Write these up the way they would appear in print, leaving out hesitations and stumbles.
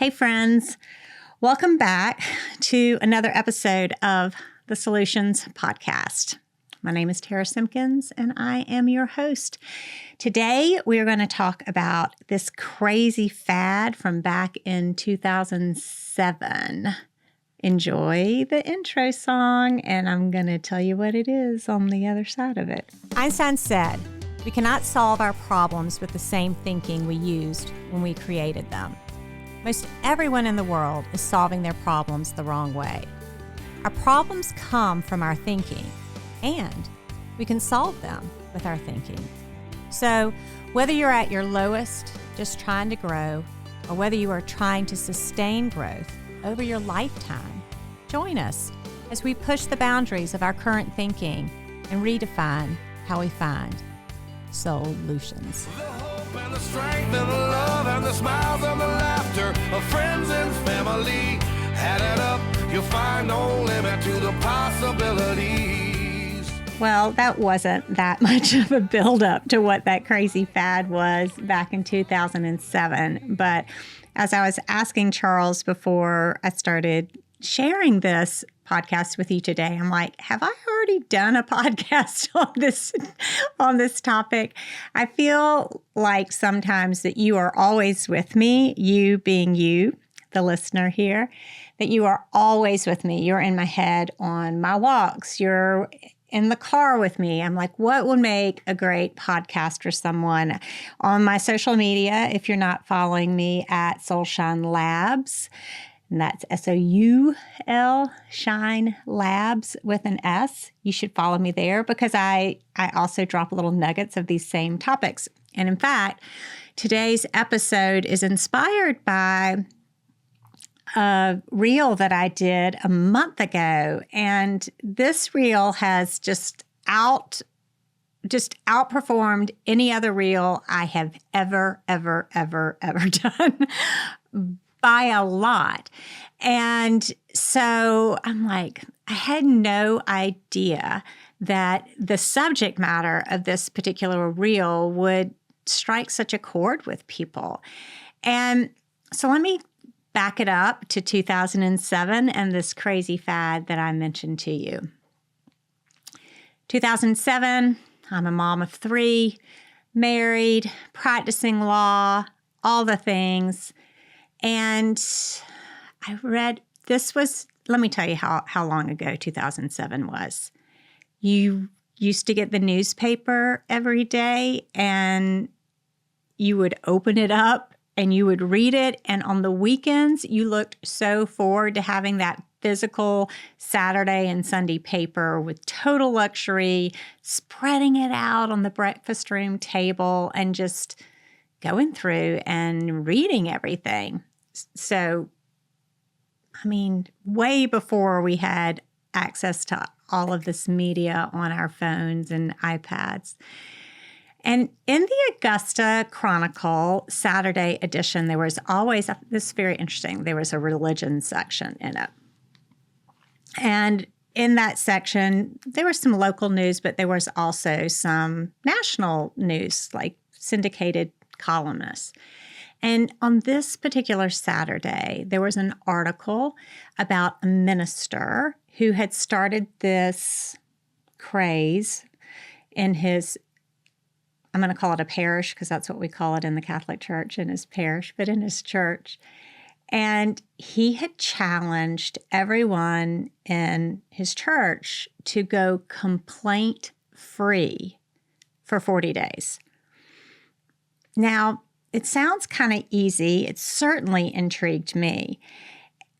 Hey, friends. Welcome back to another episode of the Soul-u-tions podcast. My name is Tara Simkins, and I am your host. Today, we are going to talk about this crazy fad from back in 2007. Enjoy the intro song, and I'm going to tell you what it is on the other side of it. Einstein said, "We cannot solve our problems with the same thinking we used when we created them." Most everyone in the world is solving their problems the wrong way. Our problems come from our thinking, and we can solve them with our thinking. So, whether you're at your lowest, just trying to grow, or whether you are trying to sustain growth over your lifetime, join us as we push the boundaries of our current thinking and redefine how we find Soul-u-tions. And the strength and the love and the smiles and the laughter of friends and family. Add it up, you'll find no limit to the possibilities. Well, that wasn't that much of a build-up to what that crazy fad was back in 2007. But as I was asking Charles before I started sharing this podcast with you today, I'm like, have I already done a podcast on this topic? I feel like sometimes that you are always with me, you being you, the listener here, that you are always with me. You're in my head on my walks. You're in the car with me. I'm like, what would make a great podcast for someone? On my social media, if you're not following me at Soul-u-tions Labs, and that's SOUL, Shine Labs with an S. You should follow me there because I also drop little nuggets of these same topics. And in fact, today's episode is inspired by a reel that I did a month ago. And this reel has just outperformed any other reel I have ever done. By a lot. And so I'm like, I had no idea that the subject matter of this particular reel would strike such a chord with people. And so let me back it up to 2007 and this crazy fad that I mentioned to you. 2007, I'm a mom of 3, married, practicing law, all the things. And I read, let me tell you how long ago 2007 was. You used to get the newspaper every day and you would open it up and you would read it. And on the weekends, you looked so forward to having that physical Saturday and Sunday paper with total luxury, spreading it out on the breakfast room table and just going through and reading everything. So, I mean, way before we had access to all of this media on our phones and iPads. And in the Augusta Chronicle Saturday edition, there was always, this is very interesting, there was a religion section in it. And in that section, there was some local news, but there was also some national news, like syndicated columnists. And on this particular Saturday, there was an article about a minister who had started this craze in his, I'm going to call it a parish because that's what we call it in the Catholic Church, in his parish, but in his church. And he had challenged everyone in his church to go complaint-free for 40 days. Now, it sounds kind of easy. It certainly intrigued me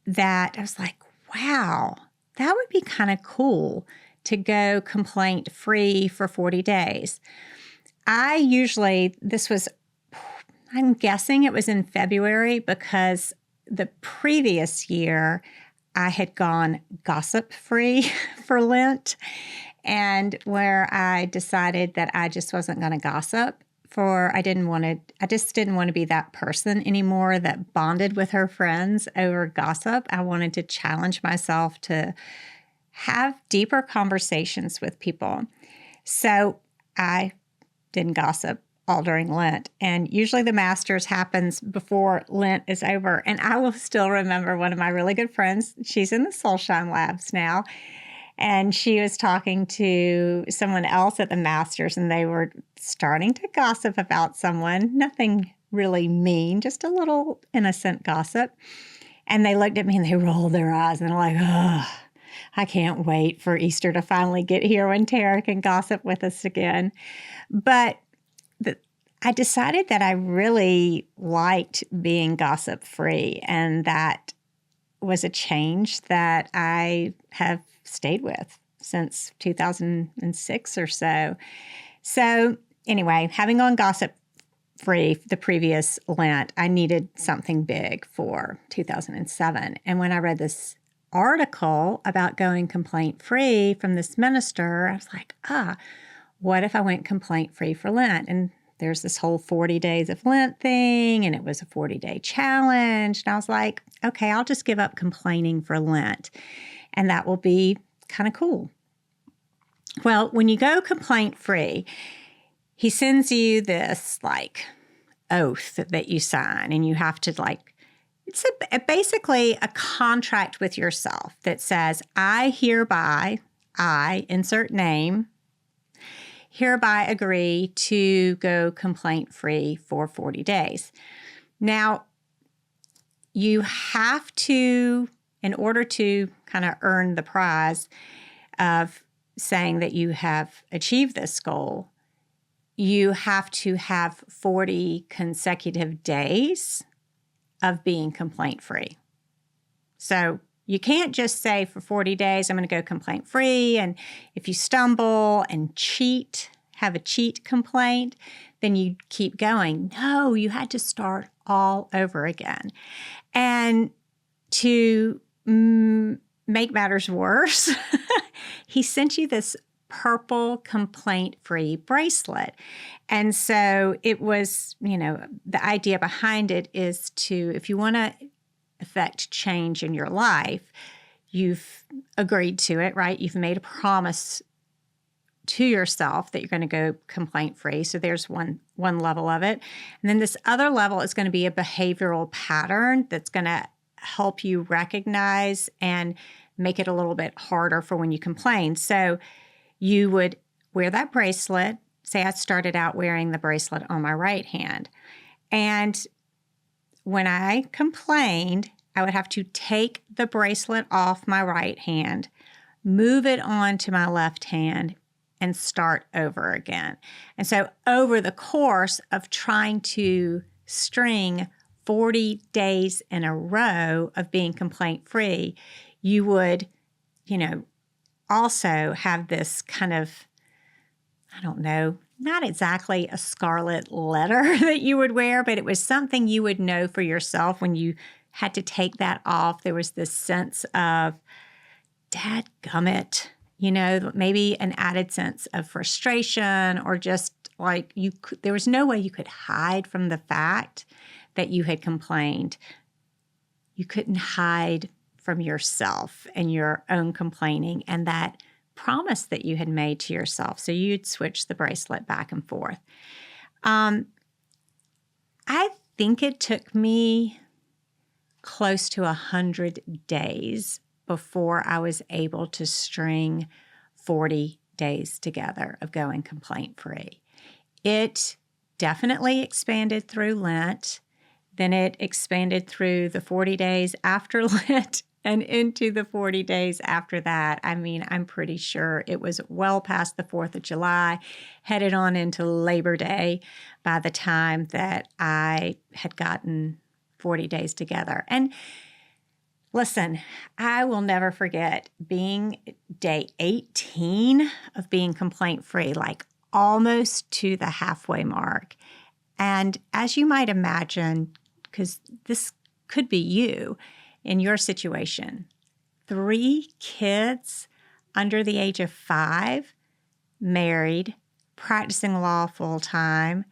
that I was like, wow, that would be kind of cool to go complaint-free for 40 days. I'm guessing it was in February because the previous year I had gone gossip-free for Lent, and where I decided that I just wasn't going to gossip. I just didn't want to be that person anymore that bonded with her friends over gossip. I wanted to challenge myself to have deeper conversations with people. So I didn't gossip all during Lent. And usually the Masters happens before Lent is over. And I will still remember one of my really good friends. She's in the Soul-Shine Labs now. And she was talking to someone else at the Masters, and they were starting to gossip about someone. Nothing really mean, just a little innocent gossip. And they looked at me and they rolled their eyes and they're like, oh, I can't wait for Easter to finally get here when Tara can gossip with us again. But I decided that I really liked being gossip-free, and that was a change that I have stayed with since 2006 or so. So anyway, having gone gossip-free the previous Lent, I needed something big for 2007. And when I read this article about going complaint-free from this minister, I was like, what if I went complaint-free for Lent? And there's this whole 40 days of Lent thing, and it was a 40-day challenge. And I was like, okay, I'll just give up complaining for Lent, and that will be kind of cool. Well, when you go complaint-free, he sends you this oath that you sign, and you have to it's basically a contract with yourself that says, I insert name, hereby agree to go complaint-free for 40 days. Now, you have to, in order to kind of earn the prize of saying that you have achieved this goal, you have to have 40 consecutive days of being complaint-free. So you can't just say for 40 days, I'm going to go complaint-free. And if you stumble and have a cheat complaint, then you keep going. No, you had to start all over again. And to make matters worse, he sent you this purple complaint-free bracelet. And so it was, the idea behind it is to, if you want to affect change in your life, you've agreed to it, right? You've made a promise to yourself that you're going to go complaint-free. So there's one level of it. And then this other level is going to be a behavioral pattern that's going to help you recognize and make it a little bit harder for when you complain. So you would wear that bracelet. Say I started out wearing the bracelet on my right hand. And when I complained, I would have to take the bracelet off my right hand, move it on to my left hand, and start over again. And so over the course of trying to string 40 days in a row of being complaint-free, you would, also have this kind of, I don't know, not exactly a scarlet letter that you would wear, but it was something you would know for yourself when you had to take that off. There was this sense of, dadgummit, maybe an added sense of frustration, or just there was no way you could hide from the fact that you had complained. You couldn't hide from yourself and your own complaining and that promise that you had made to yourself. So you'd switch the bracelet back and forth. I think it took me close to 100 days before I was able to string 40 days together of going complaint-free. It definitely expanded through Lent. Then it expanded through the 40 days after Lent and into the 40 days after that. I mean, I'm pretty sure it was well past the 4th of July, headed on into Labor Day by the time that I had gotten 40 days together. And listen, I will never forget being day 18 of being complaint-free, almost to the halfway mark. And as you might imagine, because this could be you in your situation, 3 kids under the age of 5, married, practicing law full time.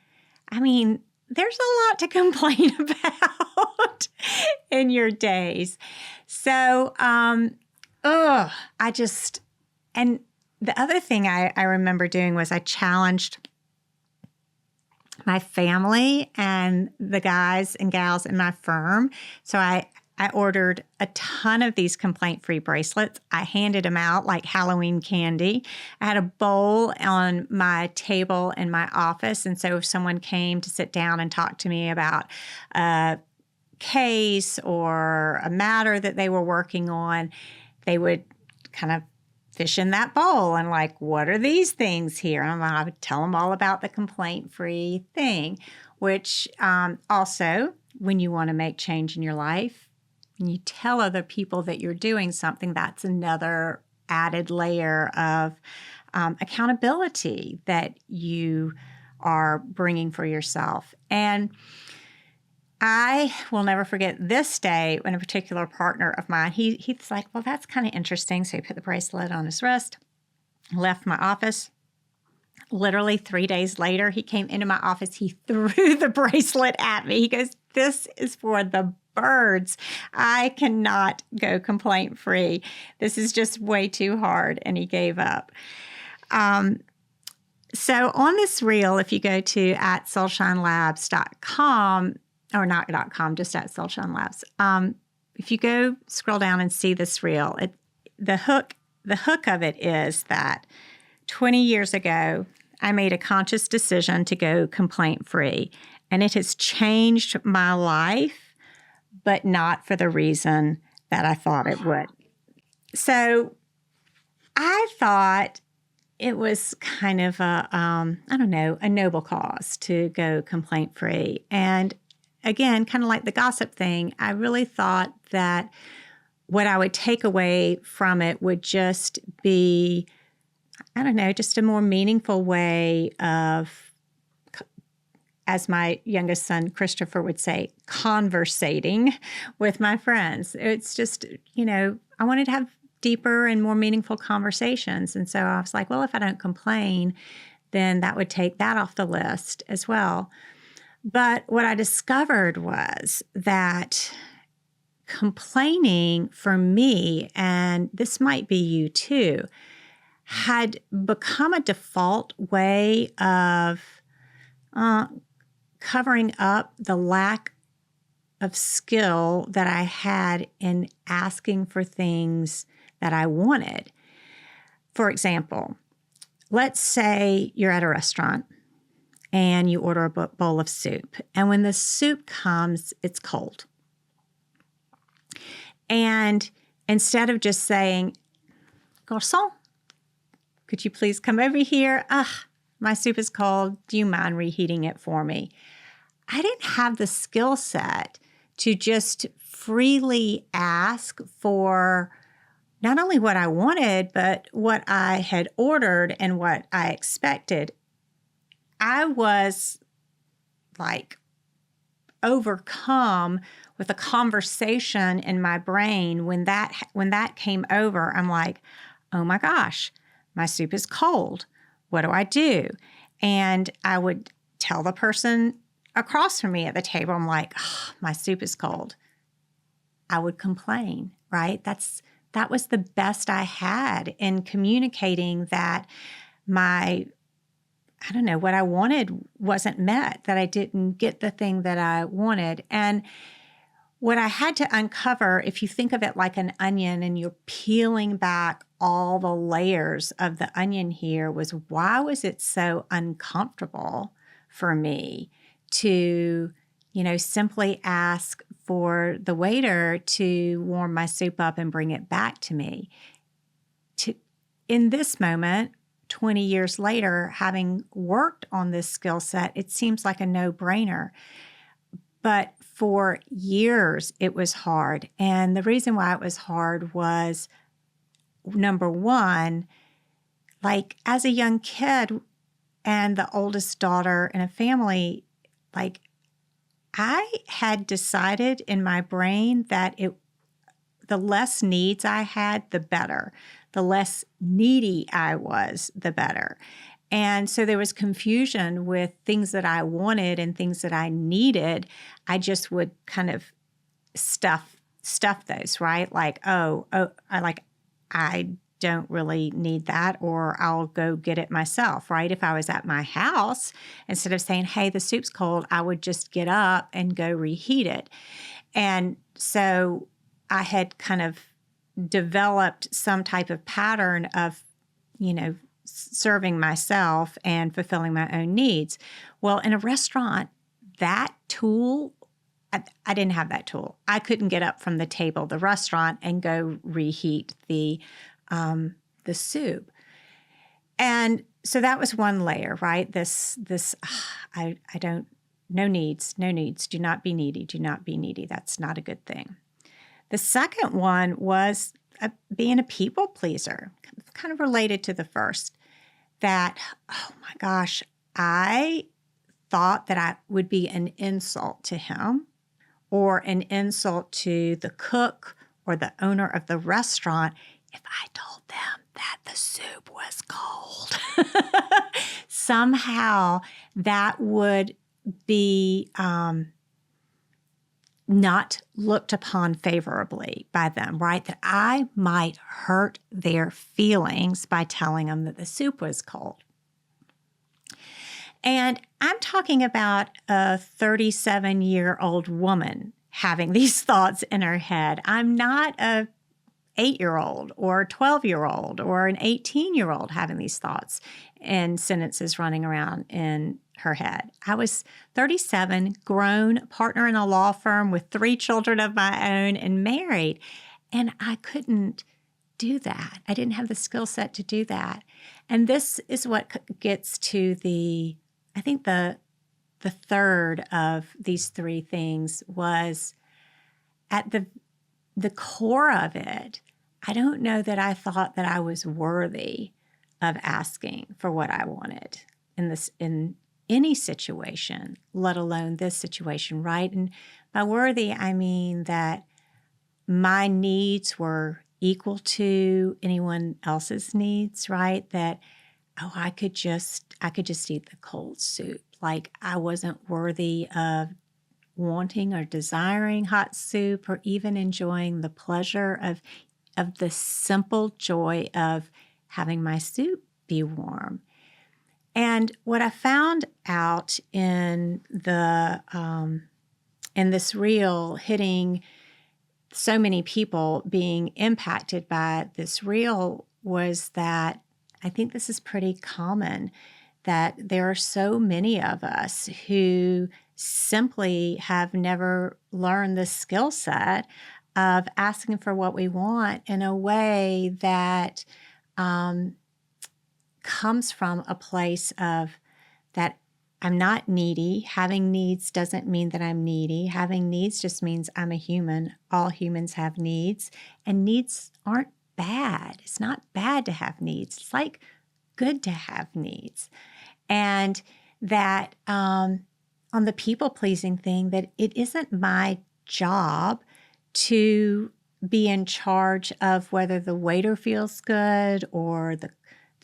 I mean, there's a lot to complain about in your days. So, and the other thing I remember doing was I challenged my family and the guys and gals in my firm. So I ordered a ton of these complaint-free bracelets. I handed them out like Halloween candy. I had a bowl on my table in my office. And so if someone came to sit down and talk to me about a case or a matter that they were working on, they would kind of fish in that bowl and like, what are these things here? And I would tell them all about the complaint-free thing, which also, when you want to make change in your life, and you tell other people that you're doing something, that's another added layer of accountability that you are bringing for yourself. And I will never forget this day when a particular partner of mine, he's like, well, that's kind of interesting. So he put the bracelet on his wrist, left my office. Literally 3 days later, he came into my office. He threw the bracelet at me. He goes, this is for the birds. I cannot go complaint free. This is just way too hard. And he gave up. So on this reel, if you go to at soulshinelabs.com, or not .com, just at Soul-u-tions Labs. If you go scroll down and see this reel, the hook of it is that 20 years ago, I made a conscious decision to go complaint-free, and it has changed my life, but not for the reason that I thought it would. So I thought it was kind of a noble cause to go complaint-free. And again, kind of like the gossip thing, I really thought that what I would take away from it would just be, just a more meaningful way of, as my youngest son, Christopher, would say, conversating with my friends. It's just, I wanted to have deeper and more meaningful conversations. And so I was like, well, if I don't complain, then that would take that off the list as well. But what I discovered was that complaining for me, and this might be you too, had become a default way of covering up the lack of skill that I had in asking for things that I wanted. For example, let's say you're at a restaurant and you order a bowl of soup. And when the soup comes, it's cold. And instead of just saying, Garçon, could you please come over here? My soup is cold. Do you mind reheating it for me? I didn't have the skill set to just freely ask for not only what I wanted, but what I had ordered and what I expected. I was like overcome with a conversation in my brain when that came over. I'm like, oh my gosh, my soup is cold. What do I do? And I would tell the person across from me at the table, I'm like, my soup is cold. I would complain, right? That was the best I had in communicating that what I wanted wasn't met, that I didn't get the thing that I wanted. And what I had to uncover, if you think of it like an onion and you're peeling back all the layers of the onion here, was why was it so uncomfortable for me to, simply ask for the waiter to warm my soup up and bring it back to me? In this moment, 20 years later, having worked on this skill set, it seems like a no-brainer. But for years, it was hard. And the reason why it was hard was, number one, like as a young kid and the oldest daughter in a family, like I had decided in my brain that the less needs I had, the better. The less needy I was, the better. And so there was confusion with things that I wanted and things that I needed. I just would kind of stuff those, right? Like, I don't really need that, or I'll go get it myself, right? If I was at my house, instead of saying, hey, the soup's cold, I would just get up and go reheat it. And so I had kind of developed some type of pattern of, serving myself and fulfilling my own needs. Well, in a restaurant, that tool, I didn't have that tool. I couldn't get up from the table, the restaurant, and go reheat the soup. And so that was one layer, right? I don't, no needs, do not be needy. That's not a good thing. The second one was being a people pleaser, kind of related to the first, that, oh my gosh, I thought that I would be an insult to him or an insult to the cook or the owner of the restaurant if I told them that the soup was cold. Somehow that would be not looked upon favorably by them, right? That I might hurt their feelings by telling them that the soup was cold. And I'm talking about a 37-year-old woman having these thoughts in her head. I'm not a 8-year-old or a 12-year-old or an 18-year-old having these thoughts and sentences running around in her head. I was 37, grown, partner in a law firm with 3 children of my own, and married. And I couldn't do that. I didn't have the skill set to do that. And this is what gets to I think the third of these 3 things was at the core of it. I don't know that I thought that I was worthy of asking for what I wanted in any situation, let alone this situation, right? And by worthy, I mean that my needs were equal to anyone else's needs, right? That, I could just eat the cold soup. Like I wasn't worthy of wanting or desiring hot soup or even enjoying the pleasure of the simple joy of having my soup be warm. And what I found out in this reel, hitting so many people being impacted by this reel, was that I think this is pretty common, that there are so many of us who simply have never learned the skill set of asking for what we want in a way that comes from a place of that I'm not needy. Having needs doesn't mean that I'm needy. Having needs just means I'm a human. All humans have needs, and needs aren't bad. It's not bad to have needs. It's like good to have needs. And that on the people-pleasing thing, that it isn't my job to be in charge of whether the waiter feels good or the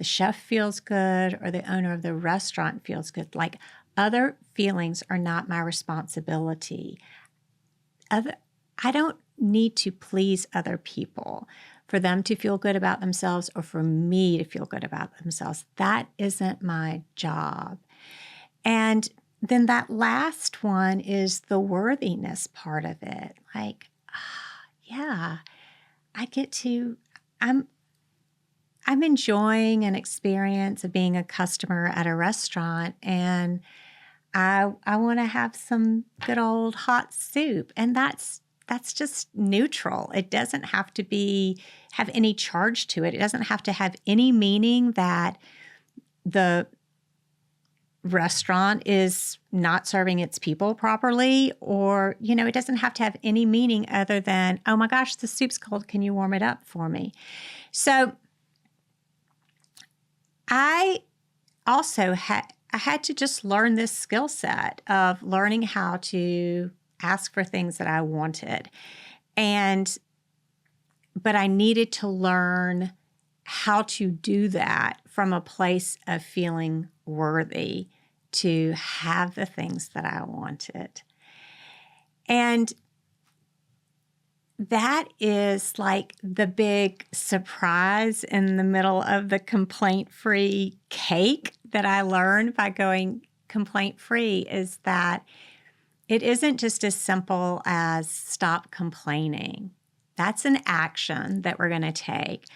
chef feels good or the owner of the restaurant feels good. Like, other feelings are not my responsibility. I don't need to please other people for them to feel good about themselves or for me to feel good about themselves. That isn't my job. And then that last one is the worthiness part of it. Like, yeah, I'm enjoying an experience of being a customer at a restaurant, and I want to have some good old hot soup. And that's just neutral. It doesn't have to have any charge to it. It doesn't have to have any meaning that the restaurant is not serving its people properly, or, it doesn't have to have any meaning other than, oh my gosh, the soup's cold. Can you warm it up for me? So I also had to just learn this skill set of learning how to ask for things that I wanted. But I needed to learn how to do that from a place of feeling worthy to have the things that I wanted. And that is like the big surprise in the middle of the complaint-free cake that I learned by going complaint-free, is that it isn't just as simple as stop complaining. That's an action that we're going to take.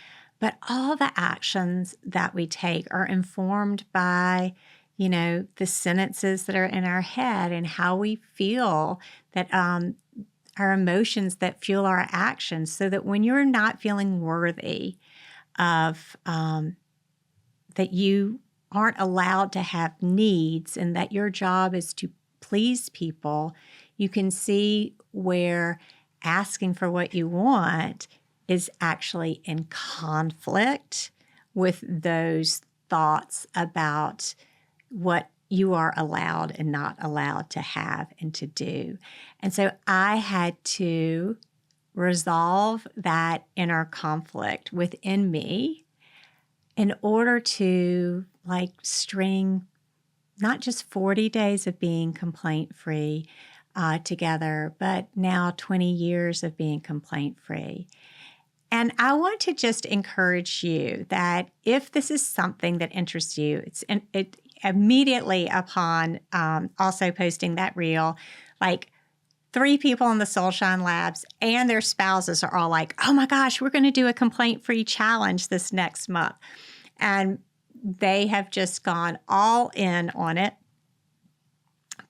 But all the actions that we take are informed by, the sentences that are in our head and how we feel, that our emotions that fuel our actions, so that when you're not feeling worthy of that you aren't allowed to have needs and that your job is to please people, you can see where asking for what you want is actually in conflict with those thoughts about what you are allowed and not allowed to have and to do. And so I had to resolve that inner conflict within me in order to string not just 40 days of being complaint-free together, but now 20 years of being complaint-free. And I want to just encourage you that if this is something that interests you, it immediately upon also posting that reel, 3 people in the Soul-u-tions Labs and their spouses are all like, oh my gosh, we're going to do a complaint-free challenge this next month. And they have just gone all in on it.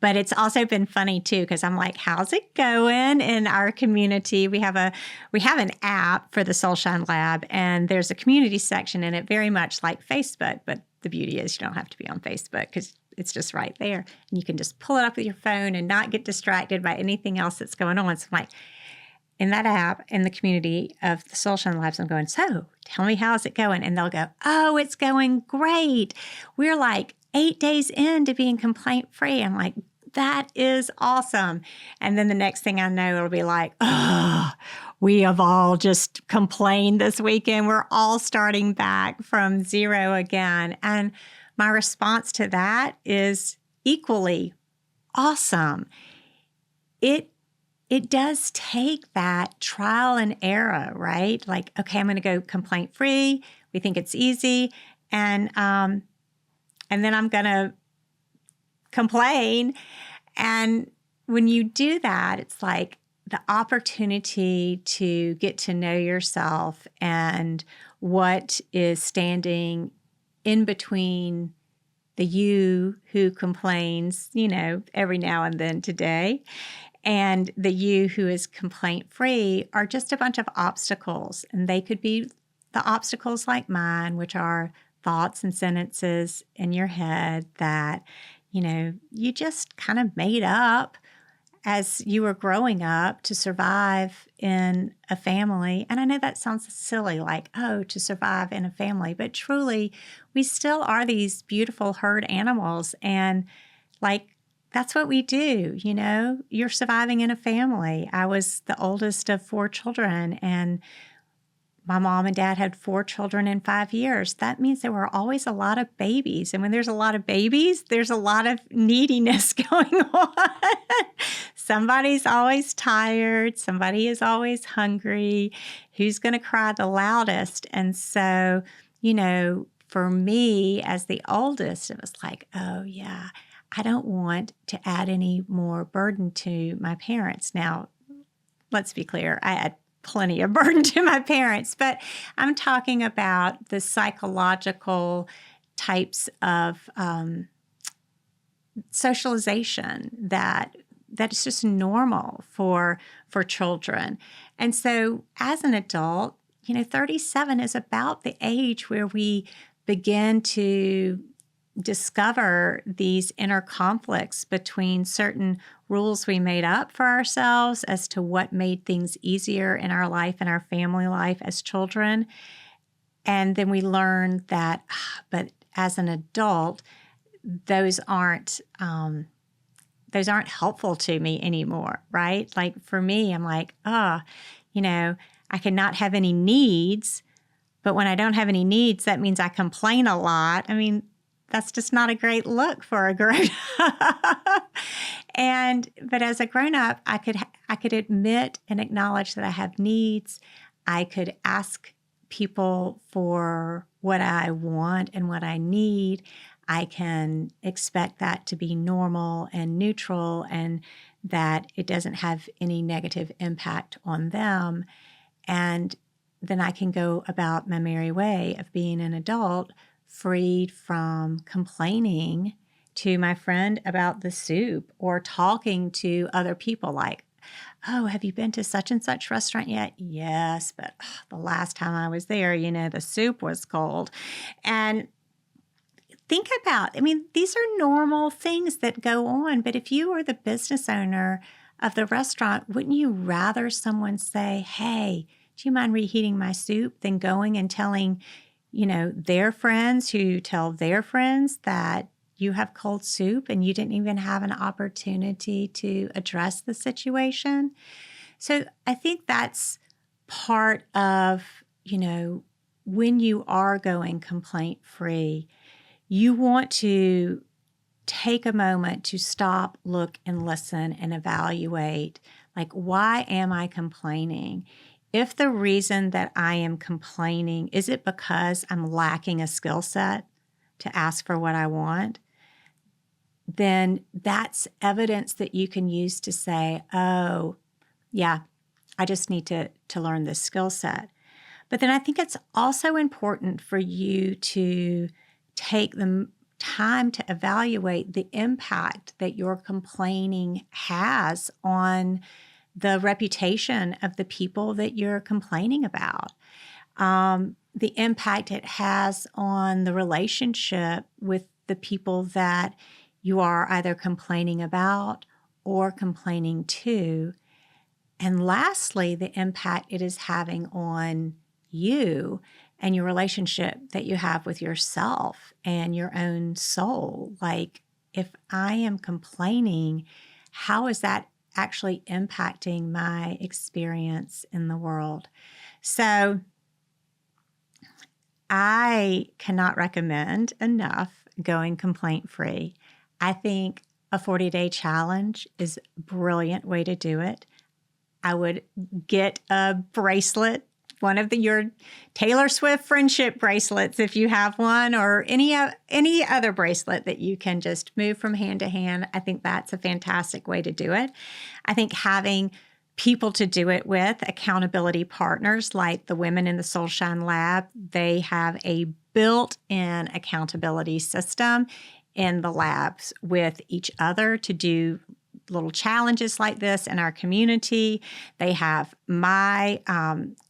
But it's also been funny too, because I'm like, how's it going in our community? We have an app for the Soul-u-tions Lab, and there's a community section in it, very much like Facebook. But the beauty is you don't have to be on Facebook because it's just right there. And you can just pull it up with your phone and not get distracted by anything else that's going on. So I'm like, in that app, in the community of the Soul-u-tions Labs, I'm going, so tell me, how's it going? And they'll go, oh, it's going great. We're 8 days into being complaint-free. I'm like, that is awesome. And then the next thing I know, it'll be like, oh, we have all just complained this weekend. We're all starting back from zero again. And my response to that is equally awesome. It does take that trial and error, right? Okay, I'm going to go complaint-free. We think it's easy. And then I'm going to complain. And when you do that, it's the opportunity to get to know yourself and what is standing in between the you who complains, every now and then today, and the you who is complaint-free are just a bunch of obstacles. And they could be the obstacles like mine, which are thoughts and sentences in your head that, you just kind of made up as you were growing up to survive in a family. And I know that sounds silly, to survive in a family, but truly, we still are these beautiful herd animals. And that's what we do, You're surviving in a family. I was the oldest of 4 children, and my mom and dad had 4 children in 5 years. That means there were always a lot of babies. And when there's a lot of babies, there's a lot of neediness going on. Somebody's always tired. Somebody is always hungry. Who's going to cry the loudest? And so, for me as the oldest, it was oh yeah, I don't want to add any more burden to my parents. Now, let's be clear. I had plenty of burden to my parents, but I'm talking about the psychological types of socialization that is just normal for children. And so as an adult, 37 is about the age where we begin to discover these inner conflicts between certain rules we made up for ourselves as to what made things easier in our life and our family life as children. And then we learn that, but as an adult, those aren't helpful to me anymore, right? For me, I'm I cannot have any needs, but when I don't have any needs, that means I complain a lot. I mean, that's just not a great look for a grown-up. But as a grown up, I could admit and acknowledge that I have needs. I could ask people for what I want and what I need. I can expect that to be normal and neutral and that it doesn't have any negative impact on them. And then I can go about my merry way of being an adult, freed from complaining to my friend about the soup or talking to other people like, oh, have you been to such and such restaurant yet? Yes, but the last time I was there, the soup was cold. And think about, these are normal things that go on. But if you are the business owner of the restaurant, wouldn't you rather someone say, hey, do you mind reheating my soup than going and telling, their friends who tell their friends that you have cold soup and you didn't even have an opportunity to address the situation? So I think that's part of, when you are going complaint free, you want to take a moment to stop, look, and listen and evaluate, like, why am I complaining? If the reason that I am complaining, is it because I'm lacking a skill set to ask for what I want? Then that's evidence that you can use to say, oh, yeah, I just need to learn this skill set. But then I think it's also important for you to take the time to evaluate the impact that your complaining has on the reputation of the people that you're complaining about, the impact it has on the relationship with the people that you are either complaining about or complaining to. And lastly, the impact it is having on you and your relationship that you have with yourself and your own soul. Like, if I am complaining, how is that actually impacting my experience in the world? So I cannot recommend enough going complaint-free. I think a 40-day challenge is a brilliant way to do it. I would get a bracelet, one of your Taylor Swift friendship bracelets if you have one, or any other bracelet that you can just move from hand to hand. I think that's a fantastic way to do it. I think having people to do it with, accountability partners like the women in the Soul-u-tions Lab, they have a built-in accountability system in the labs with each other to do little challenges like this in our community. They have my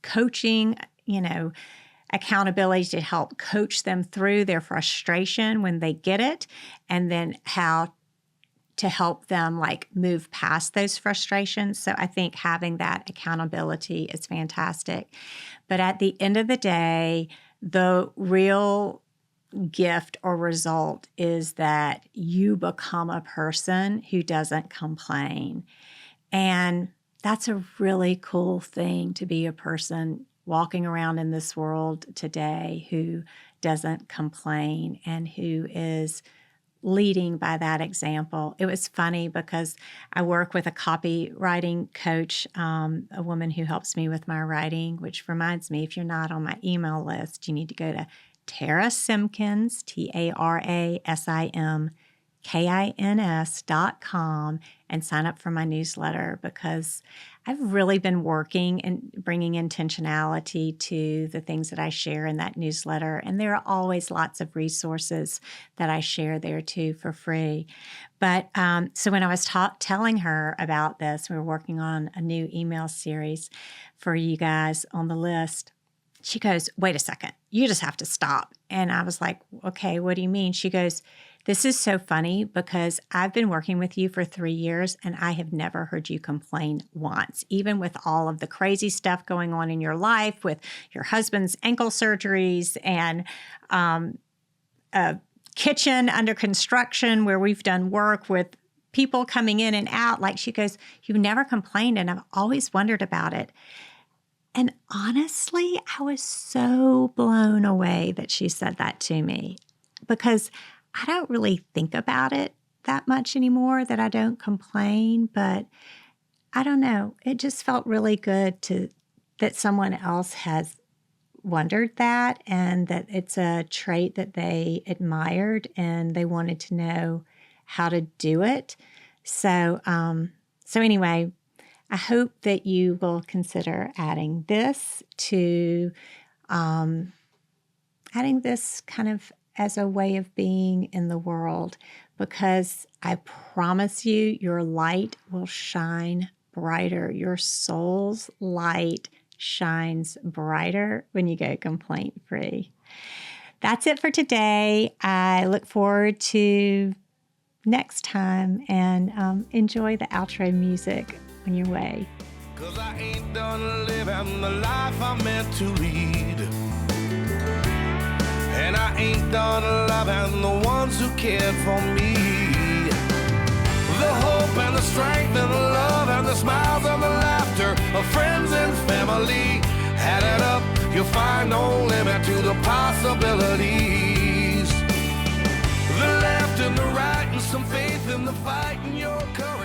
coaching, accountability to help coach them through their frustration when they get it, and then how to help them move past those frustrations. So I think having that accountability is fantastic. But at the end of the day, the real gift or result is that you become a person who doesn't complain. And that's a really cool thing, to be a person walking around in this world today who doesn't complain and who is leading by that example. It was funny because I work with a copywriting coach, a woman who helps me with my writing, which reminds me, if you're not on my email list, you need to go to Tara Simkins, TaraSimkins.com, and sign up for my newsletter, because I've really been working and bringing intentionality to the things that I share in that newsletter. And there are always lots of resources that I share there too for free. But so when I was telling her about this, we were working on a new email series for you guys on the list. She goes, wait a second, you just have to stop. And I was like, okay, what do you mean? She goes, this is so funny because I've been working with you for 3 years and I have never heard you complain once, even with all of the crazy stuff going on in your life with your husband's ankle surgeries and a kitchen under construction where we've done work with people coming in and out. Like, she goes, you've never complained, and I've always wondered about it. And honestly, I was so blown away that she said that to me, because I don't really think about it that much anymore, that I don't complain, but I don't know. It just felt really good that someone else has wondered that, and that it's a trait that they admired and they wanted to know how to do it. So anyway, I hope that you will consider adding this kind of as a way of being in the world, because I promise you, your light will shine brighter. Your soul's light shines brighter when you go complaint-free. That's it for today. I look forward to next time, and enjoy the outro music on your way. 'Cause I ain't done living the life I meant to lead, and I ain't done loving the ones who cared for me. The hope and the strength and the love and the smiles and the laughter of friends and family. Add it up, you'll find no limit to the possibilities. The left and the right and some faith in the fight and your courage.